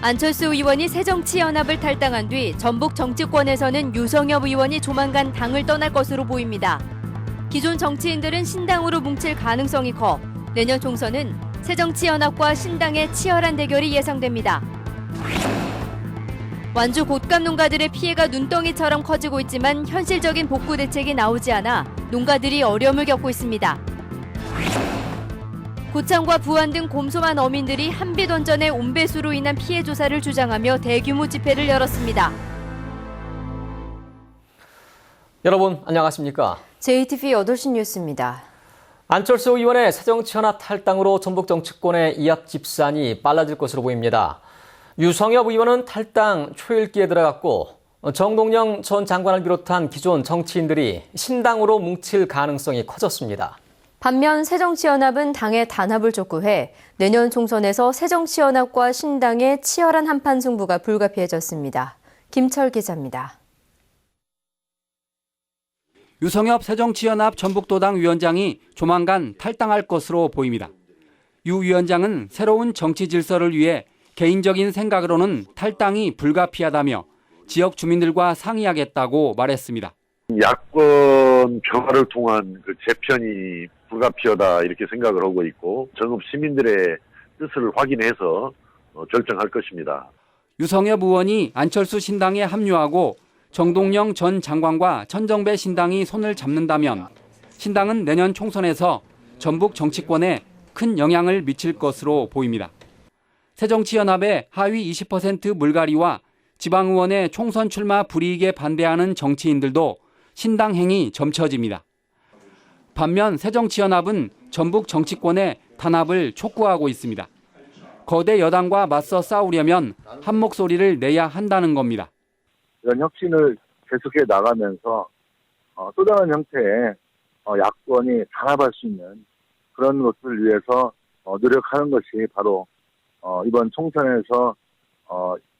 안철수 의원이 새정치연합을 탈당한 뒤 전북 정치권에서는 유성엽 의원이 조만간 당을 떠날 것으로 보입니다. 기존 정치인들은 신당으로 뭉칠 가능성이 커 내년 총선은 새정치연합과 신당의 치열한 대결이 예상됩니다. 완주 곶감 농가들의 피해가 눈덩이처럼 커지고 있지만 현실적인 복구 대책이 나오지 않아 농가들이 어려움을 겪고 있습니다. 고창과 부안 등 곰소만 어민들이 한빛원전의 온배수로 인한 피해 조사를 주장하며 대규모 집회를 열었습니다. 여러분 안녕하십니까? JTV 8시 뉴스입니다. 안철수 의원의 새정치연합 탈당으로 전북 정치권의 이합 집산이 빨라질 것으로 보입니다. 유성엽 의원은 탈당 초읽기에 들어갔고 정동영 전 장관을 비롯한 기존 정치인들이 신당으로 뭉칠 가능성이 커졌습니다. 반면 새정치연합은 당의 단합을 촉구해 내년 총선에서 새정치연합과 신당의 치열한 한판 승부가 불가피해졌습니다. 김철 기자입니다. 유성엽 새정치연합 전북도당 위원장이 조만간 탈당할 것으로 보입니다. 유 위원장은 새로운 정치 질서를 위해 개인적인 생각으로는 탈당이 불가피하다며 지역 주민들과 상의하겠다고 말했습니다. 야권 평화를 통한 그 재편이 불가피하다 이렇게 생각을 하고 있고 전국 시민들의 뜻을 확인해서 결정할 것입니다. 유성엽 의원이 안철수 신당에 합류하고 정동영 전 장관과 천정배 신당이 손을 잡는다면 신당은 내년 총선에서 전북 정치권에 큰 영향을 미칠 것으로 보입니다. 새정치연합의 하위 20% 물갈이와 지방의원의 총선 출마 불이익에 반대하는 정치인들도 신당 행이 점쳐집니다. 반면 새정치연합은 전북 정치권의 단합을 촉구하고 있습니다. 거대 여당과 맞서 싸우려면 한 목소리를 내야 한다는 겁니다. 이런 혁신을 계속해 나가면서 또 다른 형태의 야권이 단합할 수 있는 그런 것을 위해서 노력하는 것이 바로 이번 총선에서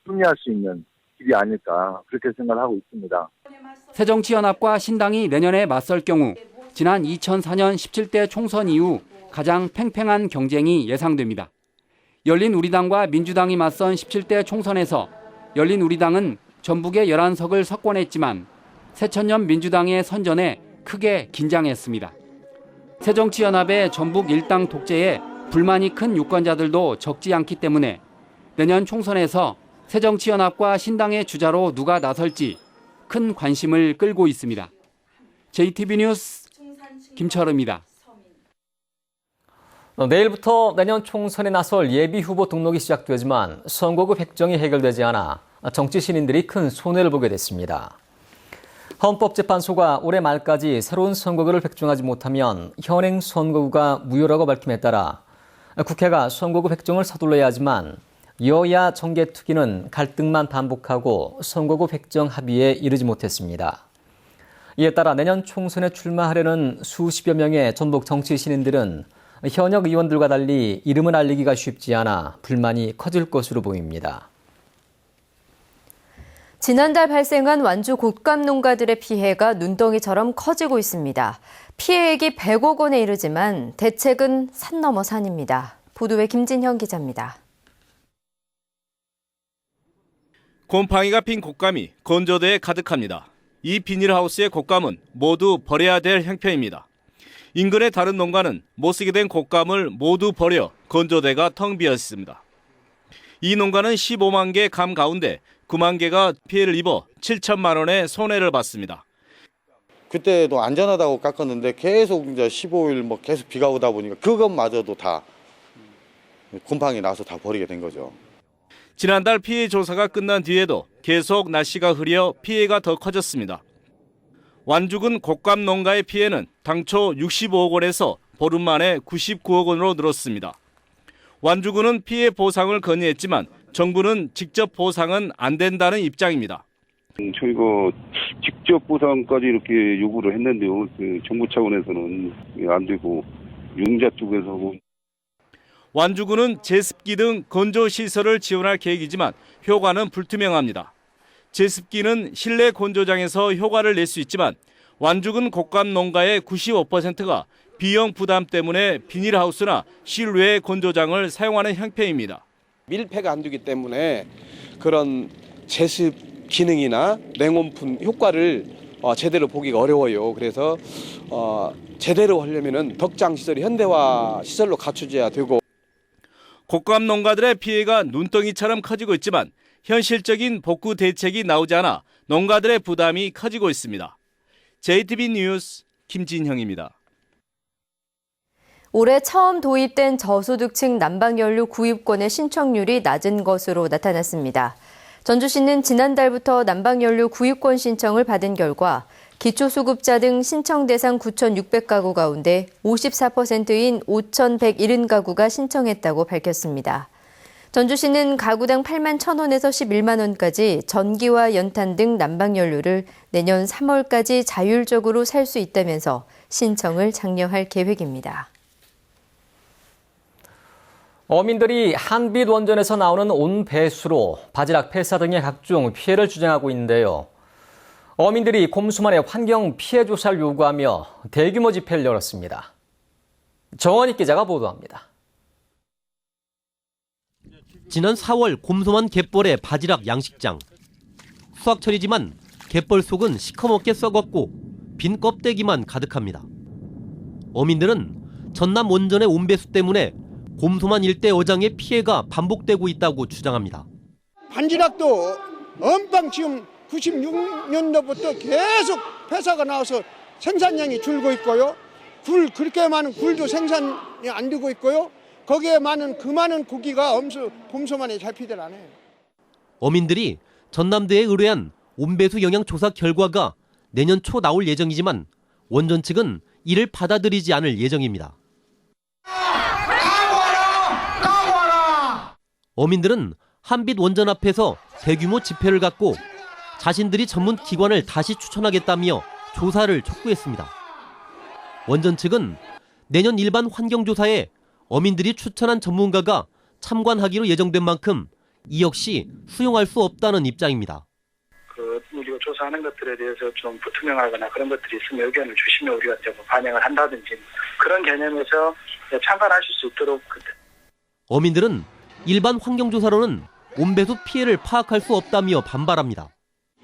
승리할 수 있는 길이 아닐까 그렇게 생각하고 있습니다. 새정치연합과 신당이 내년에 맞설 경우 지난 2004년 17대 총선 이후 가장 팽팽한 경쟁이 예상됩니다. 열린우리당과 민주당이 맞선 17대 총선에서 열린우리당은 전북의 11석을 석권했지만 새천년 민주당의 선전에 크게 긴장했습니다. 새정치연합의 전북 일당 독재에 불만이 큰 유권자들도 적지 않기 때문에 내년 총선에서 새정치연합과 신당의 주자로 누가 나설지 큰 관심을 끌고 있습니다. JTB 뉴스 김철우입니다. 내일부터 내년 총선에 나설 예비후보 등록이 시작되지만 선거구 획정이 해결되지 않아 정치 신인들이 큰 손해를 보게 됐습니다. 헌법재판소가 올해 말까지 새로운 선거구를 획정하지 못하면 현행 선거구가 무효라고 밝힘에 따라 국회가 선거구 획정을 서둘러야 하지만 여야 정개특위는 갈등만 반복하고 선거구 획정 합의에 이르지 못했습니다. 이에 따라 내년 총선에 출마하려는 수십여 명의 전북 정치 신인들은 현역 의원들과 달리 이름을 알리기가 쉽지 않아 불만이 커질 것으로 보입니다. 지난달 발생한 완주 곶감 농가들의 피해가 눈덩이처럼 커지고 있습니다. 피해액이 100억 원에 이르지만 대책은 산 넘어 산입니다. 보도에 김진형 기자입니다. 곰팡이가 핀 곶감이 건조대에 가득합니다. 이 비닐하우스의 곶감은 모두 버려야 될 형편입니다. 인근의 다른 농가는 못 쓰게 된 곶감을 모두 버려 건조대가 텅 비어 있습니다. 이 농가는 15만 개 감 가운데 9만 개가 피해를 입어 7천만 원의 손해를 봤습니다. 그때도 안전하다고 깎았는데 계속 이제 15일 계속 비가 오다 보니까 그것마저도 다 곰팡이 나서 다 버리게 된 거죠. 지난달 피해 조사가 끝난 뒤에도 계속 날씨가 흐려 피해가 더 커졌습니다. 완주군 곶감 농가의 피해는 당초 65억 원에서 보름 만에 99억 원으로 늘었습니다. 완주군은 피해 보상을 건의했지만 정부는 직접 보상은 안 된다는 입장입니다. 저희가 직접 보상까지 이렇게 요구를 했는데요. 정부 차원에서는 안 되고 용자 쪽에서 완주군은 제습기 등 건조 시설을 지원할 계획이지만 효과는 불투명합니다. 제습기는 실내 건조장에서 효과를 낼 수 있지만 완주군 곶감 농가의 95%가 비용 부담 때문에 비닐하우스나 실외 건조장을 사용하는 형편입니다. 밀폐가 안 되기 때문에 그런 제습 기능이나 냉온풍 효과를 제대로 보기가 어려워요. 그래서 제대로 하려면은 덕장 시설이 현대화 시설로 갖춰져야 되고. 곶감 농가들의 피해가 눈덩이처럼 커지고 있지만 현실적인 복구 대책이 나오지 않아 농가들의 부담이 커지고 있습니다. JTB 뉴스 김진형입니다. 올해 처음 도입된 저소득층 난방연료 구입권의 신청률이 낮은 것으로 나타났습니다. 전주시는 지난달부터 난방연료 구입권 신청을 받은 결과 기초수급자 등 신청 대상 9,600가구 가운데 54%인 5,170가구가 신청했다고 밝혔습니다. 전주시는 가구당 8만 1,000원에서 11만 원까지 전기와 연탄 등 난방연료를 내년 3월까지 자율적으로 살 수 있다면서 신청을 장려할 계획입니다. 어민들이 한빛 원전에서 나오는 온배수로 바지락 폐사 등의 각종 피해를 주장하고 있는데요. 어민들이 곰수만의 환경 피해 조사를 요구하며 대규모 집회를 열었습니다. 정원익 기자가 보도합니다. 지난 4월 곰소만 갯벌의 바지락 양식장. 수확철이지만 갯벌 속은 시커멓게 썩었고 빈 껍데기만 가득합니다. 어민들은 전남 원전의 온배수 때문에 곰소만 일대 어장의 피해가 반복되고 있다고 주장합니다. 바지락도 엄청 지금 96년도부터 계속 폐사가 나와서 생산량이 줄고 있고요. 그렇게 많은 굴도 생산이 안 되고 있고요. 거기에 많은 그 많은 고기가 곰소만에 잡히질 않아요. 어민들이 전남대에 의뢰한 온배수 영향 조사 결과가 내년 초 나올 예정이지만 원전 측은 이를 받아들이지 않을 예정입니다. 어민들은 한빛 원전 앞에서 대규모 집회를 갖고 자신들이 전문 기관을 다시 추천하겠다며 조사를 촉구했습니다. 원전 측은 내년 일반 환경조사에 어민들이 추천한 전문가가 참관하기로 예정된 만큼 이 역시 수용할 수 없다는 입장입니다. 우리가 조사하는 것들에 대해서 좀 불투명하거나 그런 것들이 있으면 의견을 주시면 우리가 좀 반영을 한다든지 그런 개념에서 참관하실 수 있도록. 어민들은 일반 환경조사로는 온배수 피해를 파악할 수 없다며 반발합니다.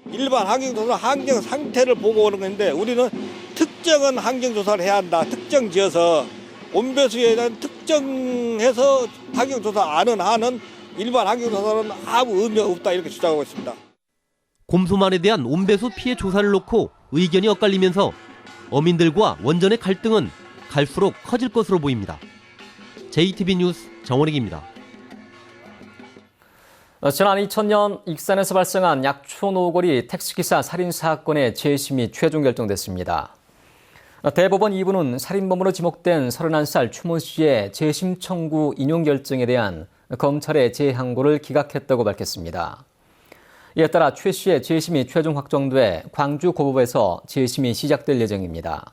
일반 환경조사는 환경 상태를 보고 오는 건데 우리는 특정한 환경조사를 해야 한다. 특정 지어서 온배수에 대한 특정해서 환경조사 안 하는 일반 환경조사는 아무 의미가 없다 이렇게 주장하고 있습니다. 곰소만에 대한 온배수 피해 조사를 놓고 의견이 엇갈리면서 어민들과 원전의 갈등은 갈수록 커질 것으로 보입니다. JTB 뉴스 정원익입니다. 지난 2000년 익산에서 발생한 약초 노거리 택시기사 살인 사건의 재심이 최종 결정됐습니다. 대법원 2부는 살인범으로 지목된 31살 추모 씨의 재심 청구 인용 결정에 대한 검찰의 재항고를 기각했다고 밝혔습니다. 이에 따라 최 씨의 재심이 최종 확정돼 광주고법에서 재심이 시작될 예정입니다.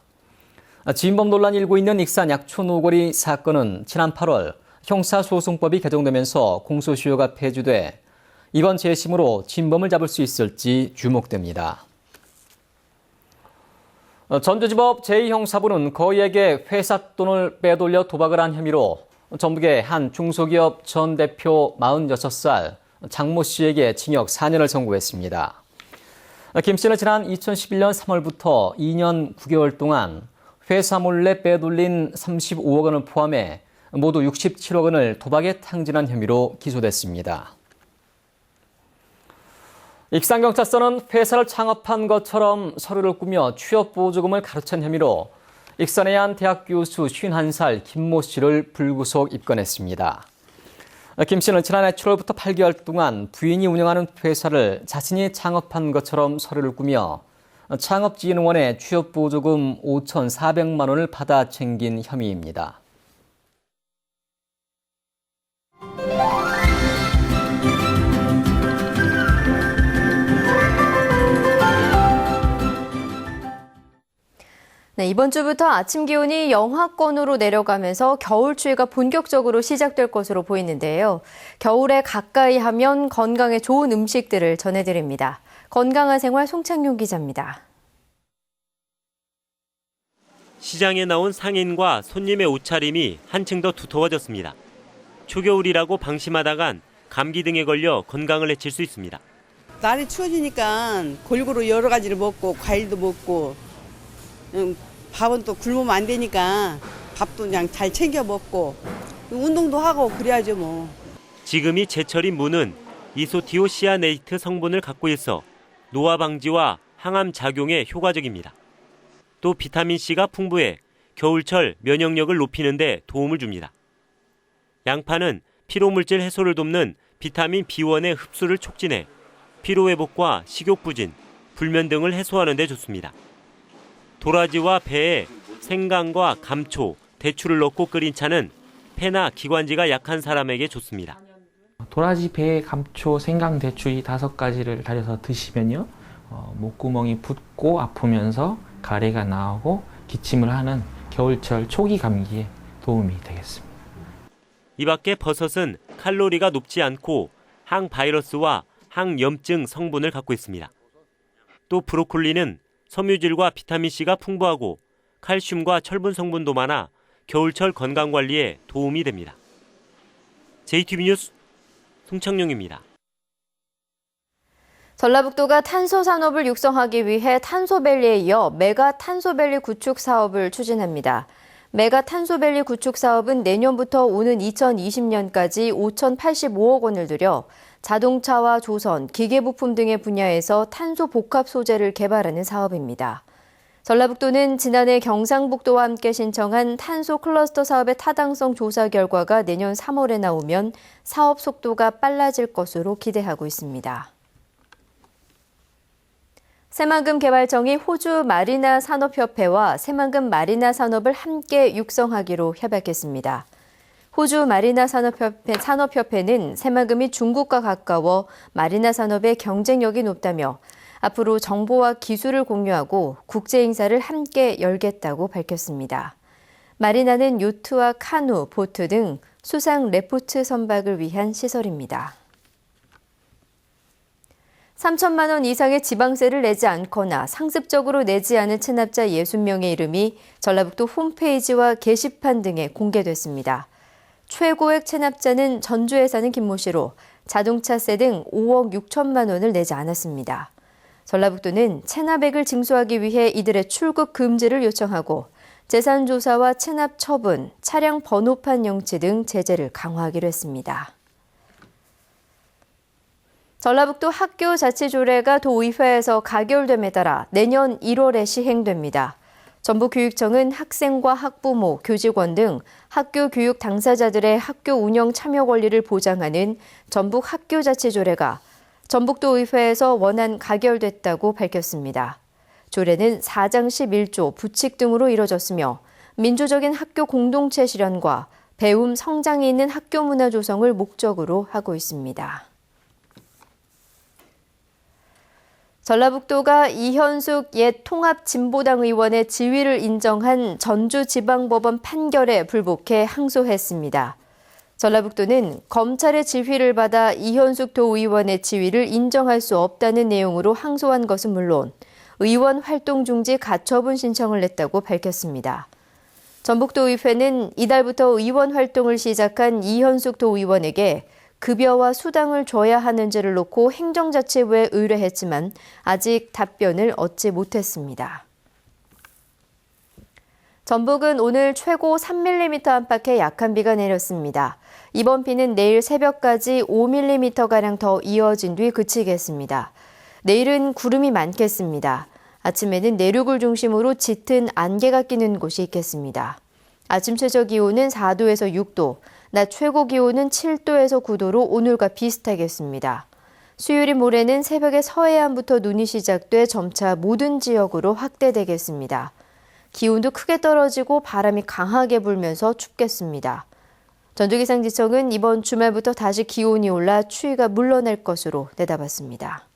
진범 논란이 일고 있는 익산 약초 노거리 사건은 지난 8월 형사소송법이 개정되면서 공소시효가 폐지돼 이번 재심으로 진범을 잡을 수 있을지 주목됩니다. 전주지법 제2형사부는 거의에게 회사 돈을 빼돌려 도박을 한 혐의로 전북의 한 중소기업 전 대표 46살 장모 씨에게 징역 4년을 선고했습니다. 김 씨는 지난 2011년 3월부터 2년 9개월 동안 회사 몰래 빼돌린 35억 원을 포함해 모두 67억 원을 도박에 탕진한 혐의로 기소됐습니다. 익산경찰서는 회사를 창업한 것처럼 서류를 꾸며 취업보조금을 가로챈 혐의로 익산의 한 대학 교수 51살 김모 씨를 불구속 입건했습니다. 김 씨는 지난해 7월부터 8개월 동안 부인이 운영하는 회사를 자신이 창업한 것처럼 서류를 꾸며 창업진흥원에 취업보조금 5,400만 원을 받아 챙긴 혐의입니다. 네, 이번 주부터 아침 기온이 영하권으로 내려가면서 겨울 추위가 본격적으로 시작될 것으로 보이는데요. 겨울에 가까이 하면 건강에 좋은 음식들을 전해드립니다. 건강한 생활 송창용 기자입니다. 시장에 나온 상인과 손님의 옷차림이 한층 더 두터워졌습니다. 초겨울이라고 방심하다간 감기 등에 걸려 건강을 해칠 수 있습니다. 날이 추워지니까 골고루 여러 가지를 먹고 과일도 먹고 밥은 또 굶으면 안 되니까 밥도 그냥 잘 챙겨 먹고 운동도 하고 그래야죠 뭐. 지금이 제철인 무는 이소티오시아네이트 성분을 갖고 있어 노화 방지와 항암 작용에 효과적입니다. 또 비타민C가 풍부해 겨울철 면역력을 높이는 데 도움을 줍니다. 양파는 피로물질 해소를 돕는 비타민 B1의 흡수를 촉진해 피로회복과 식욕부진, 불면 등을 해소하는 데 좋습니다. 도라지와 배에 생강과 감초, 대추를 넣고 끓인 차는 폐나 기관지가 약한 사람에게 좋습니다. 도라지, 배, 감초, 생강, 대추 이 5가지를 달여서 드시면요. 목구멍이 붓고 아프면서 가래가 나오고 기침을 하는 겨울철 초기 감기에 도움이 되겠습니다. 이 밖에 버섯은 칼로리가 높지 않고 항바이러스와 항염증 성분을 갖고 있습니다. 또 브로콜리는 섬유질과 비타민C가 풍부하고 칼슘과 철분 성분도 많아 겨울철 건강관리에 도움이 됩니다. JTBC 뉴스 송창용입니다. 전라북도가 탄소 산업을 육성하기 위해 탄소밸리에 이어 메가 탄소밸리 구축 사업을 추진합니다. 메가 탄소밸리 구축 사업은 내년부터 오는 2020년까지 5,085억 원을 들여 자동차와 조선, 기계부품 등의 분야에서 탄소 복합 소재를 개발하는 사업입니다. 전라북도는 지난해 경상북도와 함께 신청한 탄소 클러스터 사업의 타당성 조사 결과가 내년 3월에 나오면 사업 속도가 빨라질 것으로 기대하고 있습니다. 새만금 개발청이 호주 마리나 산업협회와 새만금 마리나 산업을 함께 육성하기로 협약했습니다. 호주 마리나 산업협회는 새만금이 중국과 가까워 마리나 산업의 경쟁력이 높다며 앞으로 정보와 기술을 공유하고 국제 행사를 함께 열겠다고 밝혔습니다. 마리나는 요트와 카누, 보트 등 수상 레포트 선박을 위한 시설입니다. 3천만 원 이상의 지방세를 내지 않거나 상습적으로 내지 않은 체납자 60명의 이름이 전라북도 홈페이지와 게시판 등에 공개됐습니다. 최고액 체납자는 전주에 사는 김모 씨로 자동차세 등 5억 6천만 원을 내지 않았습니다. 전라북도는 체납액을 징수하기 위해 이들의 출국 금지를 요청하고 재산조사와 체납 처분, 차량 번호판 영치 등 제재를 강화하기로 했습니다. 전라북도 학교자치조례가 도의회에서 가결됨에 따라 내년 1월에 시행됩니다. 전북교육청은 학생과 학부모, 교직원 등 학교 교육 당사자들의 학교 운영 참여 권리를 보장하는 전북 학교자치조례가 전북도의회에서 원안 가결됐다고 밝혔습니다. 조례는 4장 11조 부칙 등으로 이뤄졌으며 민주적인 학교 공동체 실현과 배움, 성장이 있는 학교 문화 조성을 목적으로 하고 있습니다. 전라북도가 이현숙 옛 통합진보당 의원의 지위를 인정한 전주지방법원 판결에 불복해 항소했습니다. 전라북도는 검찰의 지휘를 받아 이현숙 도의원의 지위를 인정할 수 없다는 내용으로 항소한 것은 물론 의원 활동 중지 가처분 신청을 냈다고 밝혔습니다. 전북도의회는 이달부터 의원 활동을 시작한 이현숙 도의원에게 급여와 수당을 줘야 하는지를 놓고 행정자치부에 의뢰했지만 아직 답변을 얻지 못했습니다. 전북은 오늘 최고 3mm 안팎의 약한 비가 내렸습니다. 이번 비는 내일 새벽까지 5mm가량 더 이어진 뒤 그치겠습니다. 내일은 구름이 많겠습니다. 아침에는 내륙을 중심으로 짙은 안개가 끼는 곳이 있겠습니다. 아침 최저 기온은 4도에서 6도, 낮 최고 기온은 7도에서 9도로 오늘과 비슷하겠습니다. 수요일 모레는 새벽에 서해안부터 눈이 시작돼 점차 모든 지역으로 확대되겠습니다. 기온도 크게 떨어지고 바람이 강하게 불면서 춥겠습니다. 전주기상지청은 이번 주말부터 다시 기온이 올라 추위가 물러날 것으로 내다봤습니다.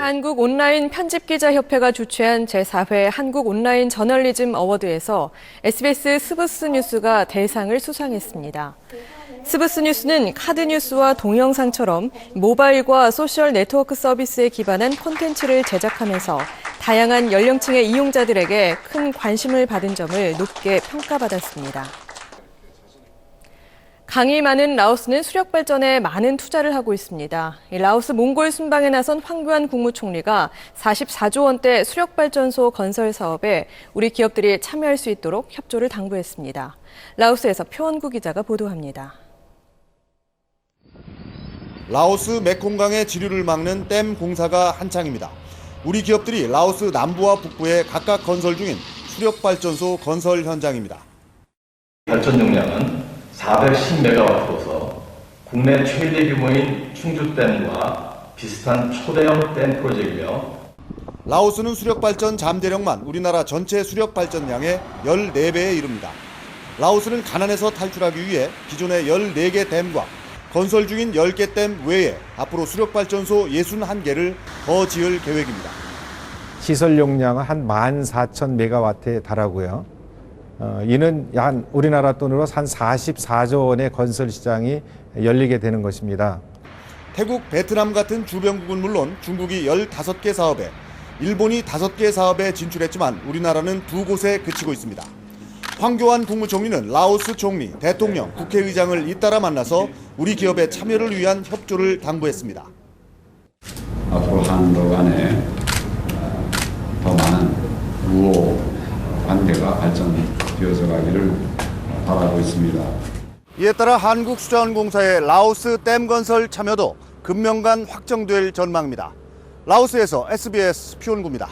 한국 온라인 편집기자협회가 주최한 제4회 한국 온라인 저널리즘 어워드에서 SBS 스브스 뉴스가 대상을 수상했습니다. 스브스 뉴스는 카드뉴스와 동영상처럼 모바일과 소셜 네트워크 서비스에 기반한 콘텐츠를 제작하면서 다양한 연령층의 이용자들에게 큰 관심을 받은 점을 높게 평가받았습니다. 강이 많은 라오스는 수력 발전에 많은 투자를 하고 있습니다. 라오스 몽골 순방에 나선 황교안 국무총리가 44조 원대 수력 발전소 건설 사업에 우리 기업들이 참여할 수 있도록 협조를 당부했습니다. 라오스에서 표원구 기자가 보도합니다. 라오스 메콩강의 지류를 막는 댐 공사가 한창입니다. 우리 기업들이 라오스 남부와 북부에 각각 건설 중인 수력 발전소 건설 현장입니다. 발전 용량은 410메가와트로서 국내 최대 규모인 충주댐과 비슷한 초대형 댐 프로젝트이며 라오스는 수력발전 잠대력만 우리나라 전체 수력발전량의 14배에 이릅니다. 라오스는 가난에서 탈출하기 위해 기존의 14개 댐과 건설 중인 10개 댐 외에 앞으로 수력발전소 61개를 더 지을 계획입니다. 시설 용량은 한 14,000메가와트에 달하고요. 이는 한 우리나라 돈으로 한 44조 원의 건설 시장이 열리게 되는 것입니다. 태국, 베트남 같은 주변국은 물론 중국이 15개 사업에, 일본이 5개 사업에 진출했지만 우리나라는 2곳에 그치고 있습니다. 황교안 국무총리는 라오스 총리, 대통령, 국회의장을 잇따라 만나서 우리 기업의 참여를 위한 협조를 당부했습니다. 앞으로 한도 간에 더 많은 우호 관계가 발전되어서 가기를 바라고 있습니다. 이에 따라 한국수자원공사의 라오스 댐 건설 참여도 금년간 확정될 전망입니다. 라오스에서 SBS 표원구입니다.